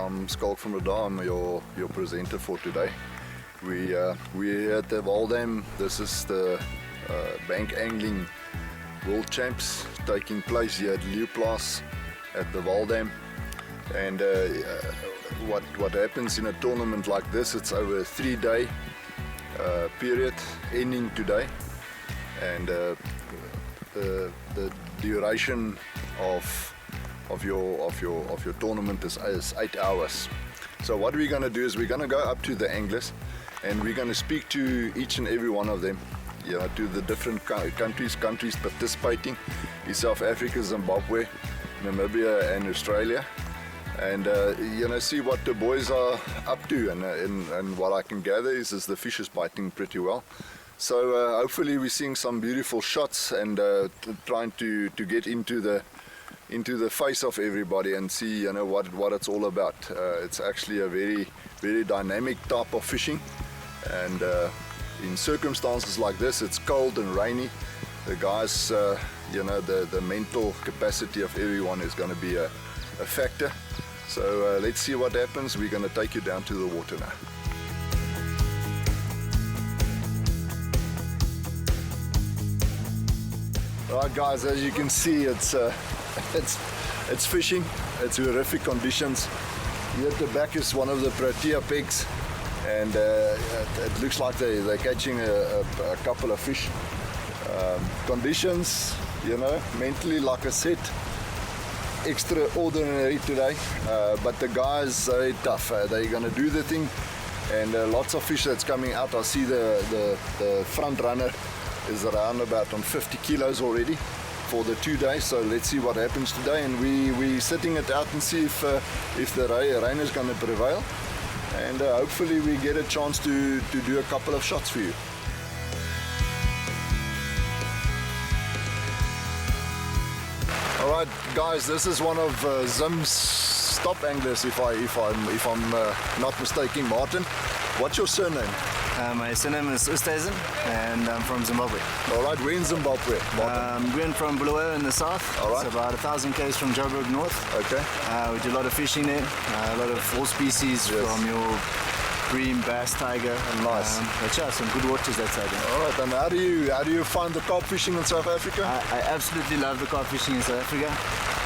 I'm Skalk from Roda. I'm your presenter for today. We're here at the Waldam. This is the bank angling world champs taking place here at Leeuwplaas at the Waldam. And what happens in a tournament like this, it's over a 3-day period ending today, and the duration of your tournament is 8 hours. So what we're going to do is we're going to go up to the anglers and we're going to speak to each and every one of them, you know, to the different countries participating in South Africa, Zimbabwe, Namibia and Australia, and you know, see what the boys are up to, and what I can gather is the fish is biting pretty well. So hopefully we're seeing some beautiful shots and trying to get into the face of everybody and see, you know, what it's all about. It's actually a very dynamic type of fishing, and in circumstances like this, it's cold and rainy. The guys, you know, the mental capacity of everyone is going to be a factor. So let's see what happens. We're going to take you down to the water now. Alright guys, as you can see, it's fishing. It's horrific conditions. Here at the back is one of the protea pegs, and it looks like they're catching a couple of fish. Conditions, you know, mentally, like I said, extraordinary today, but the guys are very tough. They're gonna do the thing, and lots of fish that's coming out. I see the front runner is around about on 50 kilos already for the 2 days. So let's see what happens today, and we're sitting it out and see if the rain is going to prevail, and hopefully we get a chance to do a couple of shots for you. Alright guys, this is one of Zim's stop anglers, if I'm not mistaken. Martin, what's your surname? My surname is Oosthuizen, and I'm from Zimbabwe. Alright, we're in Zimbabwe. We're from Bulawayo in the south. Alright. It's about 1,000 km from Joburg north. Okay. We do a lot of fishing there, a lot of all species, yes, from your bream, bass, tiger. Nice. But yeah, some good waters that side. Alright, and how do you find the carp fishing in South Africa? I absolutely love the carp fishing in South Africa.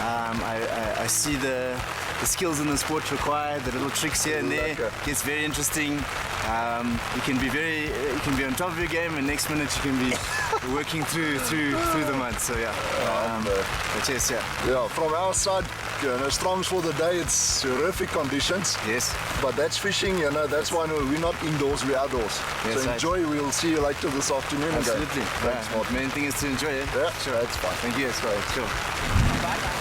I see the skills in the sport required, the little tricks here and there. Okay. Gets very interesting. You can be on top of your game, and next minute you can be working through the mud. So yeah, but yes, yeah. Yeah, from our side, you know, strongs for the day, it's horrific conditions. Yes. But that's fishing, you know, that's why we're not indoors, we're outdoors. Yes, so enjoy, we'll see you later this afternoon. Absolutely. Again. Thanks, Martin. The main thing is to enjoy it. Yeah, sure, that's fine. Thank you as well. Sure.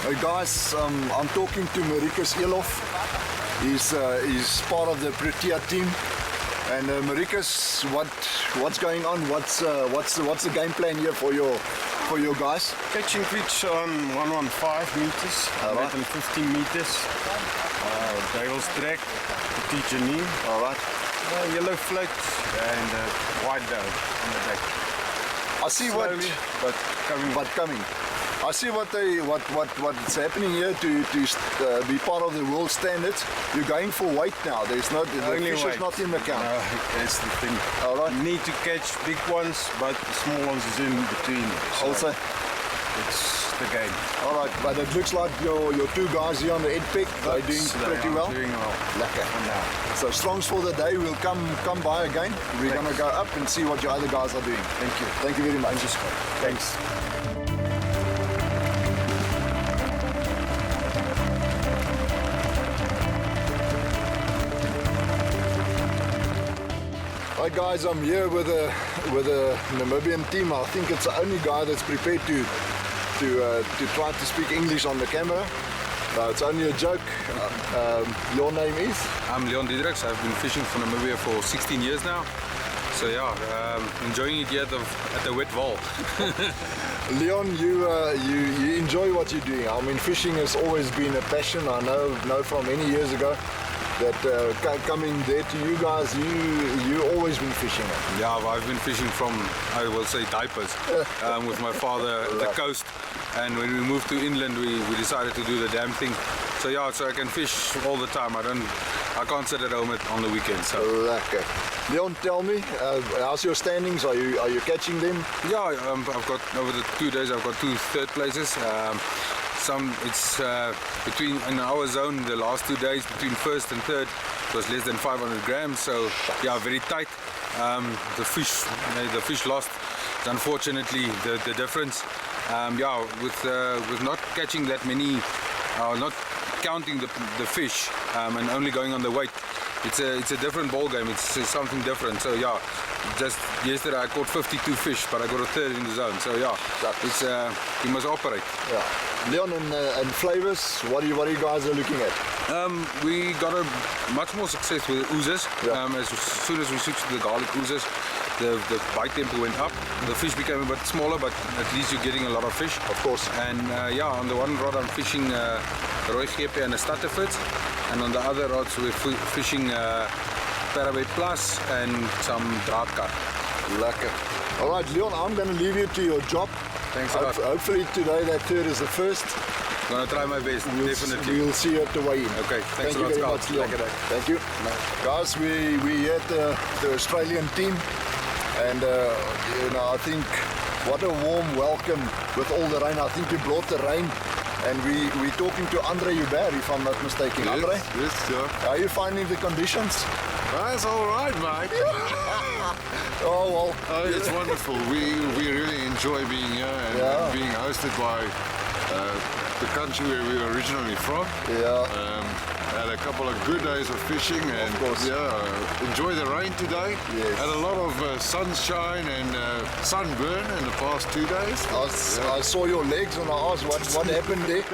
Hey guys, I'm talking to Marikus Elof. He's part of the Protea team. And Marikus, what's going on? What's the game plan here for your guys? Catching fish on 115 meters, 115 meters. Devil's track, teacher knee. Alright. Yellow float and white down in the back. I see. Slowly, but coming. I see what's happening here to be part of the world standards. You're going for weight now. The fish is not in the count. No, that's the thing. All right. You need to catch big ones, but the small ones is in between. So Also, it's the game. all right. But it looks like your two guys here on the head pick, they're doing pretty well. Doing well. Lekker. Now. So strongs for the day. We'll come by again. We're gonna go up and see what your other guys are doing. Thank you. Thank you very much. Thanks. Hi guys, I'm here with a Namibian team. I think it's the only guy that's prepared to try to speak English on the camera. No, it's only a joke. Your name is? I'm Leon Diedrichs. I've been fishing for Namibia for 16 years now. So yeah, enjoying it here at the wet wall. Leon, you enjoy what you're doing. I mean, fishing has always been a passion. I know from many years ago that coming there to you guys, you always been fishing. Yeah, I've been fishing from, I will say, diapers with my father at the coast. And when we moved to inland, we decided to do the damn thing. So yeah, so I can fish all the time. I can't sit at home on the weekends. So. Lekker. Leon, tell me, how's your standings? Are you catching them? Yeah, I've got over the 2 days. I've got 2 third places. It's between in our zone. The last 2 days between first and third was less than 500 grams. So yeah, very tight. The fish lost. Unfortunately, the difference. Yeah, with not catching that many, not counting the fish and only going on the weight. It's a different ball game. It's something different. So yeah, just yesterday I caught 52 fish, but I got a third in the zone. So yeah, it's you must operate. Yeah. Leon, and flavors, what are you guys are looking at? We got a much more success with oozes. Yeah. As soon as we switched to the garlic oozes, the bite tempo went up. The fish became a bit smaller, but at least you're getting a lot of fish. Of course. And yeah, on the one rod I'm fishing Rooi Gepe and a Stutterford, and on the other rods we're fishing Parabay Plus and some Draadkar. Lekker. All right, Leon, I'm going to leave you to your job. Thanks a lot. Hopefully today that third is the first. I'm gonna try my best, definitely. We'll see you at the weigh-in. Okay, thanks Thank you a very lot, much, Leon. Lekker day. Thank you. Guys, we here at the Australian team, and you know, I think what a warm welcome with all the rain. I think you brought the rain, and we're talking to Andre Hubert, if I'm not mistaken. Yes, Andre, yes, sir. how are you finding the conditions? That's all right, mate. Oh well, Oh, it's wonderful. We really enjoy being here and, Yeah. and being hosted by the country where we were originally from. yeah. Had a couple of good days of fishing and course. yeah, enjoy the rain today. Yes. Had a lot of sunshine and sunburn in the past 2 days. I saw your legs and I asked what happened there.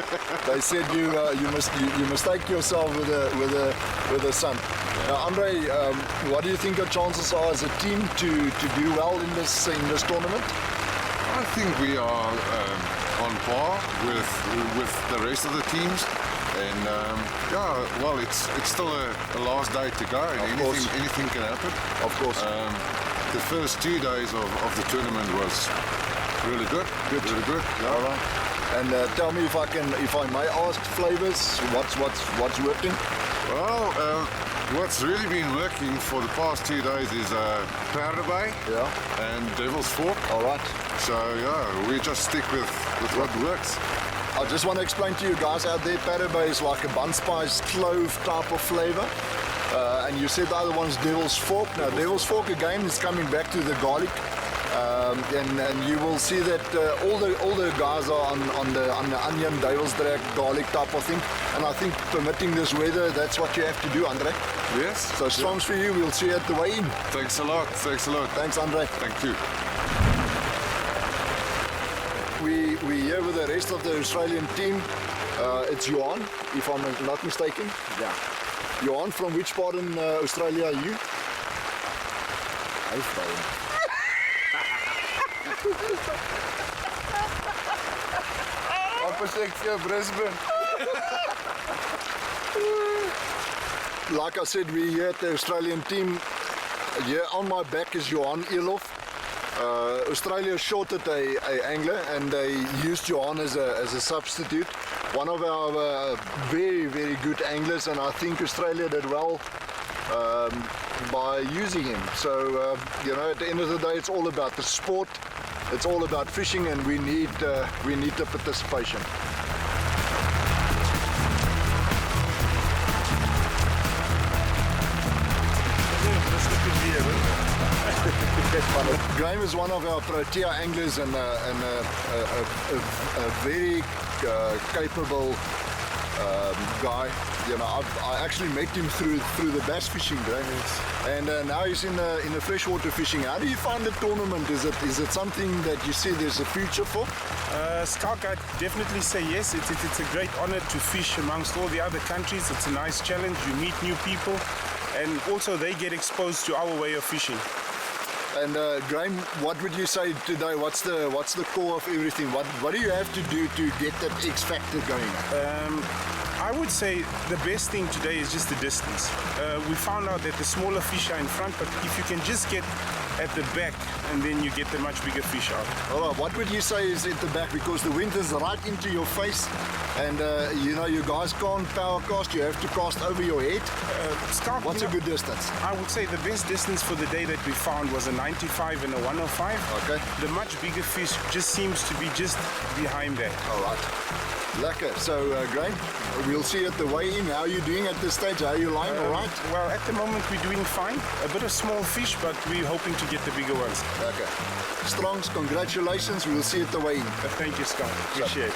They said you mistake yourself with the sun. Now, Andre, what do you think your chances are as a team to do well in this tournament? I think we are on par with the rest of the teams. And yeah, well, it's still a last day to go, and course. anything can happen. Of course. The first 2 days of the tournament was really good. Really good. Yeah. All right. And tell me if I may ask flavors, what's working? Well, what's really been working for the past 2 days is Parabay Yeah. and Devil's Fork. All right. So yeah, we just stick with what works. I just want to explain to you guys out there, Parabay is like a bun spice clove type of flavor. And you said the other one's Devil's Fork. Now, Devil's Fork again is coming back to the garlic. And you will see that all the guys are on the onion, devil's drag, garlic type of thing. And I think permitting this weather, that's what you have to do, Andre. Yes. So strongs for you. We'll see you at the weigh-in. Thanks a lot. Thanks a lot. Thanks, Andre. Thank you. We here with the rest of the Australian team. It's Johan, if I'm not mistaken. Yeah. Johan, from which part in Australia are you? Opposite Brisbane. Like I said, we're here at the Australian team. Here on my back is Johan Elof. Australia shorted a angler and they used Johan as a substitute. One of our very, very good anglers, and I think Australia did well by using him. So, you know, at the end of the day, it's all about the sport. It's all about fishing, and we need the participation. Graham is one of our Protea anglers and a very capable guy. You know, I actually met him through the bass fishing, Graham. And now he's in the freshwater fishing. How do you find the tournament? Is it something that you see there's a future for? Skalk, I'd definitely say yes. It's a great honor to fish amongst all the other countries. It's a nice challenge. You meet new people, and also they get exposed to our way of fishing. And Graham, what would you say today? What's the core of everything? What do you have to do to get that X factor going? I would say the best thing today is just the distance. We found out that the smaller fish are in front, but if you can just get at the back, and then you get the much bigger fish out. All right, what would you say is at the back? Because the wind is right into your face, and you know, you guys can't power cast, you have to cast over your head. Scott, What's you a know, good distance? I would say the best distance for the day that we found was a 95 and a 105. Okay. The much bigger fish just seems to be just behind that. All right. Lekker. So, Graham, we'll see at the weigh-in. How are you doing at this stage? How are you lying? All right? Well, at the moment we're doing fine. A bit of small fish, but we're hoping to get the bigger ones. Okay. Strongs, congratulations. We'll see at the weigh-in. Thank you, Scott. Appreciate it.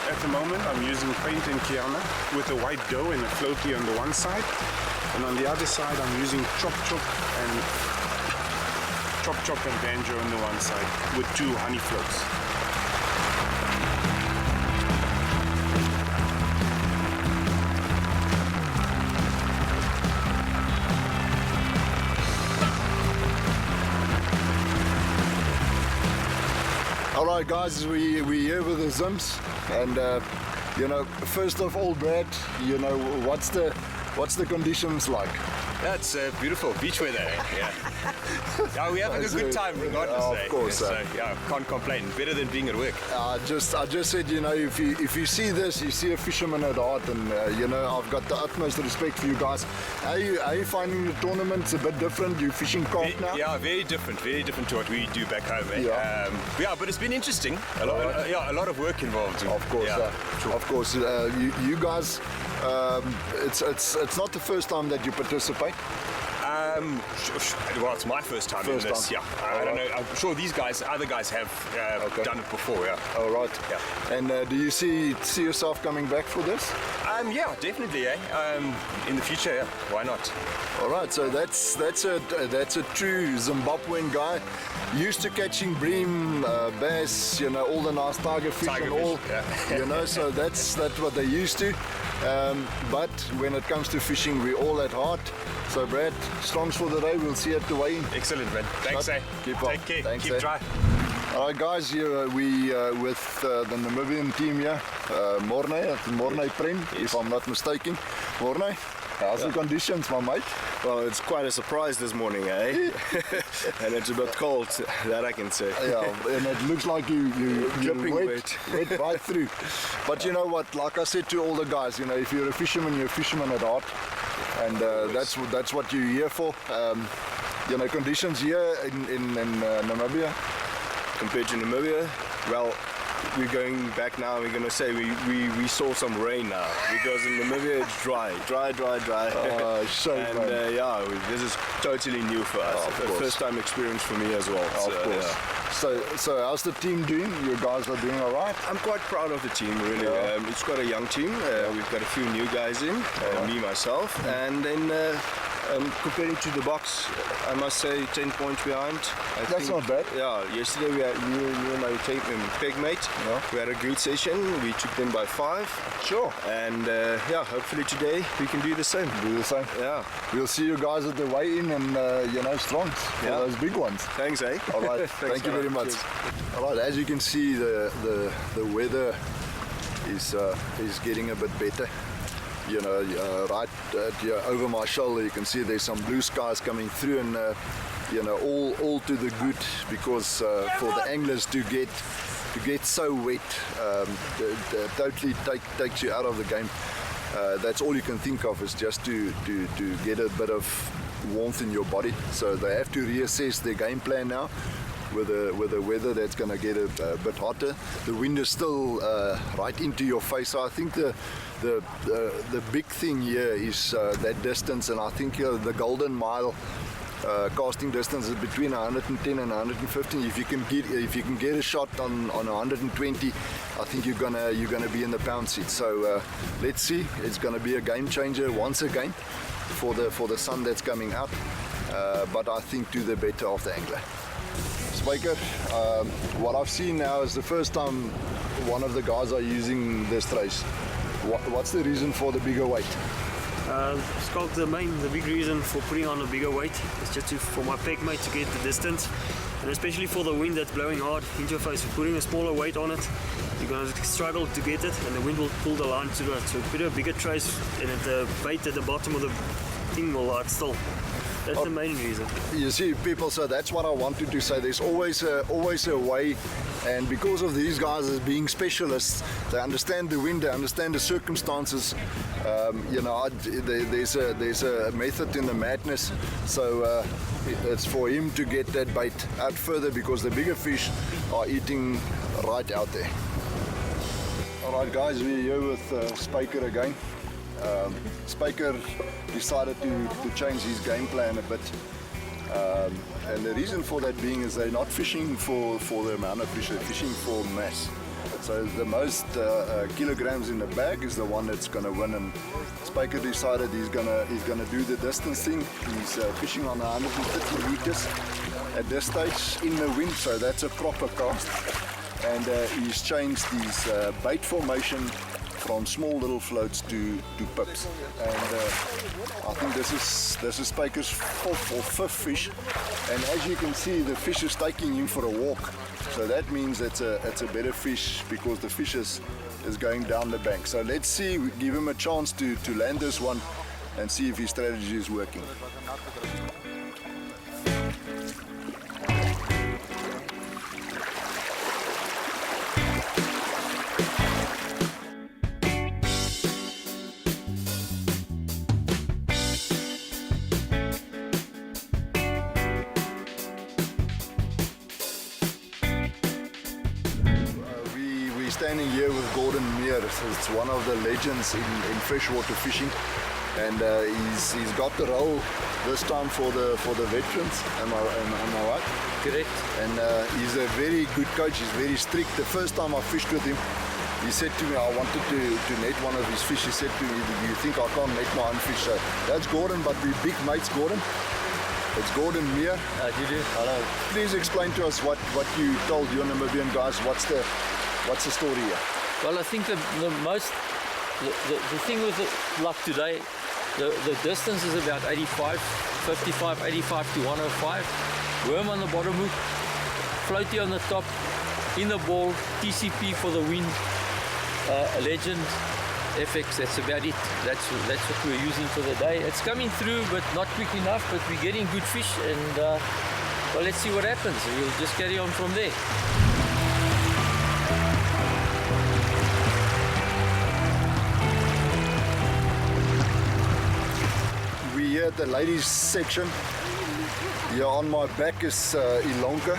At the moment, I'm using paint and Kiana with a white dough and a floaty on the one side. And on the other side, I'm using chop and banjo on the one side with 2 honey floats. All right, guys, we here with the Zims, and you know, first of all, Brad, you know, what's the conditions like? That's beautiful beach weather. Yeah. Yeah, we're having a good time regardless. Of course. So yeah, can't complain. Better than being at work. I just said, you know, if you see this, you see a fisherman at heart, and you know, I've got the utmost respect for you guys. How are you finding the tournament? It's a bit different. You're fishing carp now. Yeah, very different to what we do back home. Eh? Yeah. But it's been interesting. A lot of work involved. Of course, Yeah, sure. of course. You guys, it's not the first time that you participate. Well, it's my first time in this. time. Yeah, I don't know. I'm sure other guys have done it before. Yeah. All right. Yeah. And do you see yourself coming back for this? Yeah, definitely. In the future, yeah. Why not? All right. So that's a true Zimbabwean guy, used to catching bream, bass, you know, all the nice tiger fish Tiger and all. fish, yeah. You know, so that's what they used to. But when it comes to fishing, we're all at heart. So Brad, strongs for the day. We'll see you at the weigh-in. Excellent, man. Thanks, eh? Keep on. Take care. Thanks, Keep eh? dry. All right, guys, here we with the Namibian team here. Morne Prem, if I'm not mistaken. Morne, how's the conditions, my mate? Well, it's quite a surprise this morning, eh? And it's a bit cold, that I can say. Yeah, and it looks like you're Dripping wet right through. But you know what? Like I said to all the guys, you know, if you're a fisherman, you're a fisherman at heart, and that's what you're here for. You know, conditions here in Namibia. Compared to Namibia, well, we're going back now. We're gonna say we saw some rain now, because in Namibia it's dry. Shame, And yeah, this is totally new for us. Of A course. first time experience for me as well. Of course. Yeah. So how's the team doing? You guys are doing all right? I'm quite proud of the team, really. Yeah. It's quite a young team. We've got a few new guys in, me, myself, and then comparing to the box, I must say 10 points behind. That's not bad. Yeah, yesterday we had me and my peg mate. Yeah. We had a good session. We took them by 5. Sure. And yeah, hopefully today we can do the same. Do the same. Yeah. We'll see you guys at the weigh-in, and you know, strongs for Yeah. those big ones. Thanks, eh? All right. Thanks, Thank you very man. much. Cheers. All right. As you can see, the weather is getting a bit better. You know, right over my shoulder, you can see there's some blue skies coming through, and you know, all to the good, because for the anglers to get so wet, totally takes you out of the game. That's all you can think of, is just to get a bit of warmth in your body. So they have to reassess their game plan now. With the weather that's going to get a bit hotter. The wind is still right into your face. So I think the big thing here is that distance, and I think the golden mile casting distance is between 110 and 150. If you can get a shot on 120, I think you're gonna be in the pound seat. So let's see. It's gonna be a game changer once again for the sun that's coming out. But I think to the better of the angler. Spiker, what I've seen now is the first time one of the guys are using this trace. What's the reason for the bigger weight? Scott, the big reason for putting on a bigger weight is just for my peg mate to get the distance, and especially for the wind that's blowing hard into your face. If putting a smaller weight on it, you're going to struggle to get it, and the wind will pull the line to it. So put a bigger trace, and the bait at the bottom of the thing will lie still. That's the main reason. You see, people, so that's what I wanted to say. There's always a way, and because of these guys as being specialists, they understand the wind, they understand the circumstances. There's a method in the madness. So it's for him to get that bait out further because the bigger fish are eating right out there. All right, guys, we're here with Spyker again. Spyker decided to change his game plan a bit, and the reason for that being is they're not fishing for the amount of fish, they're fishing for mass. So the most kilograms in the bag is the one that's going to win, and Spyker decided he's gonna do the distance thing. He's fishing on 150 meters at this stage in the wind, so that's a proper cast, and he's changed his bait formation from small little floats to pips, and I think this is Spyker's fourth or fifth fish, and as you can see, the fish is taking him for a walk, so that means it's a better fish because the fish is going down the bank. So let's see, give him a chance to land this one and see if his strategy is working. Standing here with Gordon Meir. It's one of the legends in freshwater fishing, and he's got the role this time for the veterans. Am I right? Correct. And he's a very good coach. He's very strict. The first time I fished with him, he said to me, I wanted to net one of his fish. He said to me, do you think I can't net my own fish? So that's Gordon, but we're big mates, Gordon. It's Gordon Meir. Hello. Please explain to us what you told your Namibian guys. What's the story here? Well, I think the thing with luck today, the distance is about 85, 55, 85 to 105. Worm on the bottom hook, floaty on the top, in the ball, TCP for the wind, a Legend, FX, that's about it. That's what we're using for the day. It's coming through, but not quick enough, but we're getting good fish, and well, let's see what happens. We'll just carry on from there. Here at the ladies section. Here on my back is Ilonka.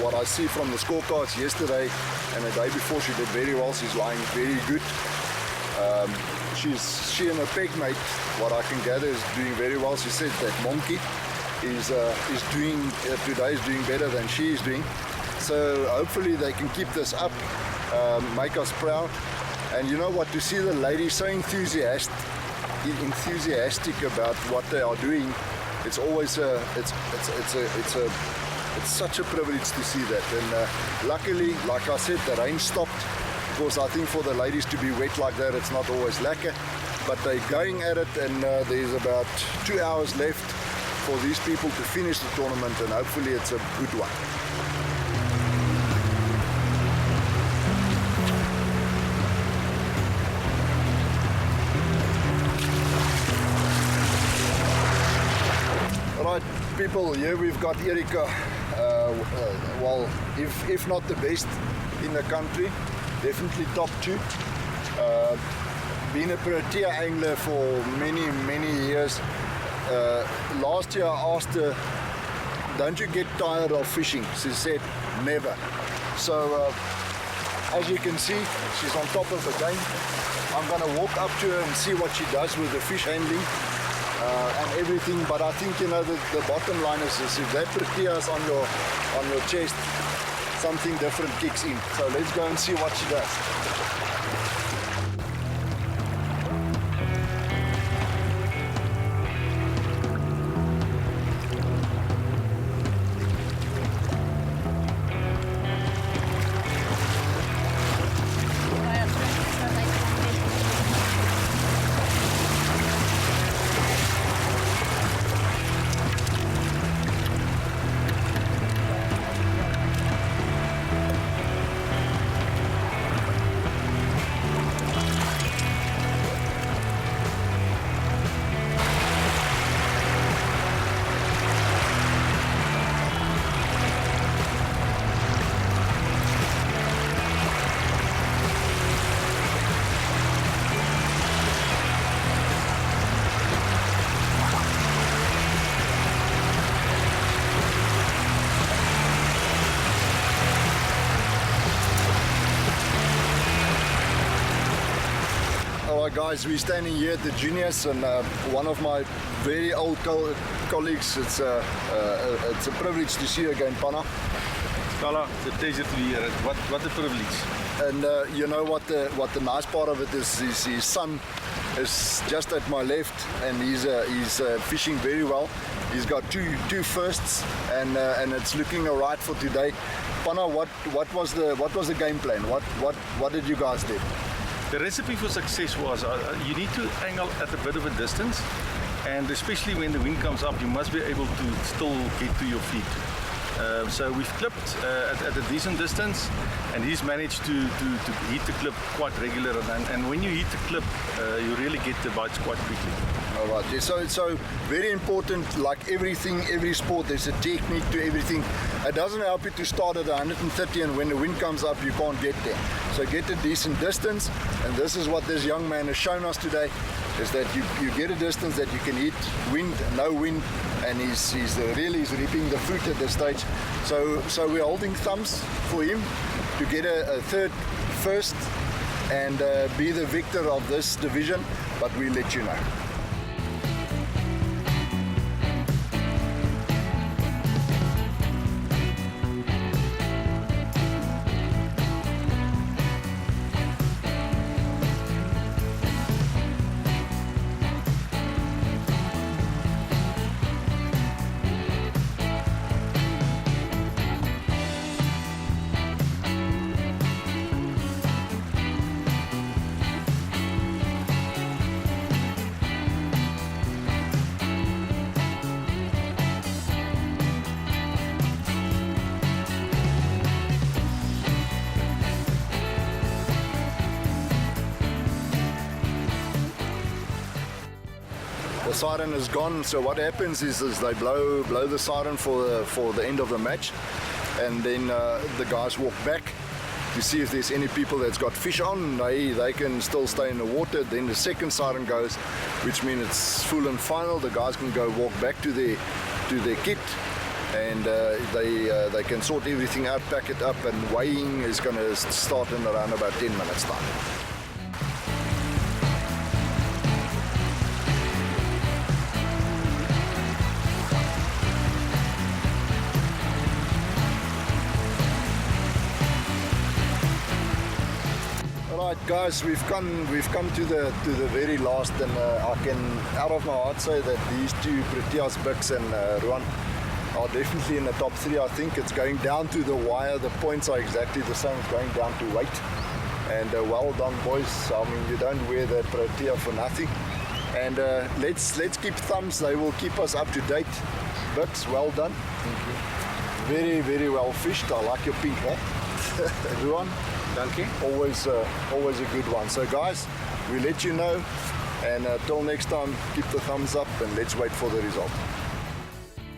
What I see from the scorecards yesterday and the day before, she did very well. She's lying very good. She and her peg mate, what I can gather, is doing very well. She said that Monkey is doing today is doing better than she is doing. So hopefully they can keep this up, make us proud. And you know what? To see the ladies so enthusiastic about what they are doing, it's always it's such a privilege to see that. And luckily, like I said, the rain stopped, because I think for the ladies to be wet like that, it's not always lekker, but they're going at it, and there's about 2 hours left for these people to finish the tournament, and hopefully it's a good one. Right, people, here we've got Erika, well, if not the best in the country, definitely top 2. Been a Protea angler for many years. Last year I asked her, don't you get tired of fishing? She said, never. So as you can see, she's on top of the game. I'm going to walk up to her and see what she does with the fish handling. And everything, but I think, you know, the bottom line is if that Protea is on your chest, something different kicks in. So let's go and see what she does. guys, we're standing here at the juniors, and one of my very old colleagues. It's a privilege to see you again, Pana. Scala, it's a pleasure to be here. What a privilege. And you know what the nice part of it is his son is just at my left, and he's fishing very well. He's got two firsts, and it's looking alright for today. Pana, what was the game plan? What did you guys do? The recipe for success was you need to angle at a bit of a distance, and especially when the wind comes up, you must be able to still get to your feet. So we've clipped at a decent distance, and he's managed to hit the clip quite regular. And when you hit the clip, you really get the bites quite quickly. All right. Yeah, so very important. Like everything, every sport, there's a technique to everything. It doesn't help you to start at 130, and when the wind comes up, you can't get there. So get a decent distance, and this is what this young man has shown us today. Is that you get a distance that you can hit wind, no wind, and he's reaping the fruit at this stage. So we're holding thumbs for him to get a third first and be the victor of this division, but we'll let you know. The siren is gone, so what happens is they blow the siren for the end of the match, and then the guys walk back to see if there's any people that's got fish on. They can still stay in the water. Then the second siren goes, which means it's full and final. The guys can go walk back to their kit, and they can sort everything out, pack it up, and weighing is going to start in around about 10 minutes time. Alright guys, we've come to the very last, and I can out of my heart say that these two, Proteas, Bix and Ruan, are definitely in the top three. I think it's going down to the wire. The points are exactly the same. It's going down to weight. And well done, boys. I mean, you don't wear that Protea for nothing. And let's keep thumbs. They will keep us up to date. Bix, well done. Thank you. Very, very well fished. I like your pink hat. Ruan, thank you. Always a good one. So guys, we let you know, and till next time, keep the thumbs up and let's wait for the result.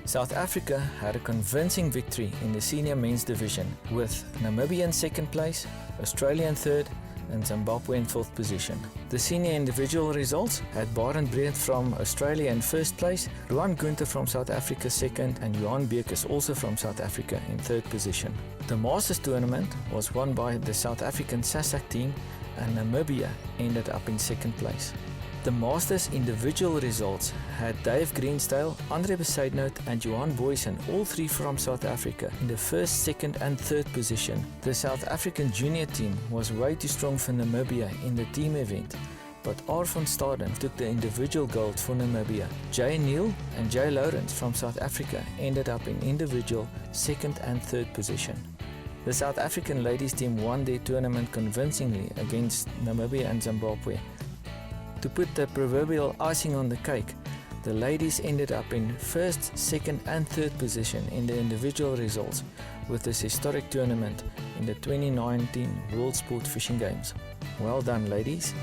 South Africa had a convincing victory in the senior men's division, with Namibia in second place, Australia in third, and Zimbabwe in fourth position. The senior individual results had Barend Breed from Australia in first place, Ruan Gunther from South Africa second, and Johan Beekes also from South Africa in third position. The Masters tournament was won by the South African SASAC team, and Namibia ended up in second place. The Masters individual results had Dave Greensdale, Andre Besaidnout and Johan Boysen, all three from South Africa, in the first, second and third position. The South African junior team was way too strong for Namibia in the team event, but R van Staden took the individual gold for Namibia. Jay Neal and Jay Lawrence from South Africa ended up in individual second and third position. The South African ladies team won their tournament convincingly against Namibia and Zimbabwe. To put the proverbial icing on the cake, the ladies ended up in first, second and third position in the individual results with this historic tournament in the 2019 World Sport Fishing Games. Well done, ladies.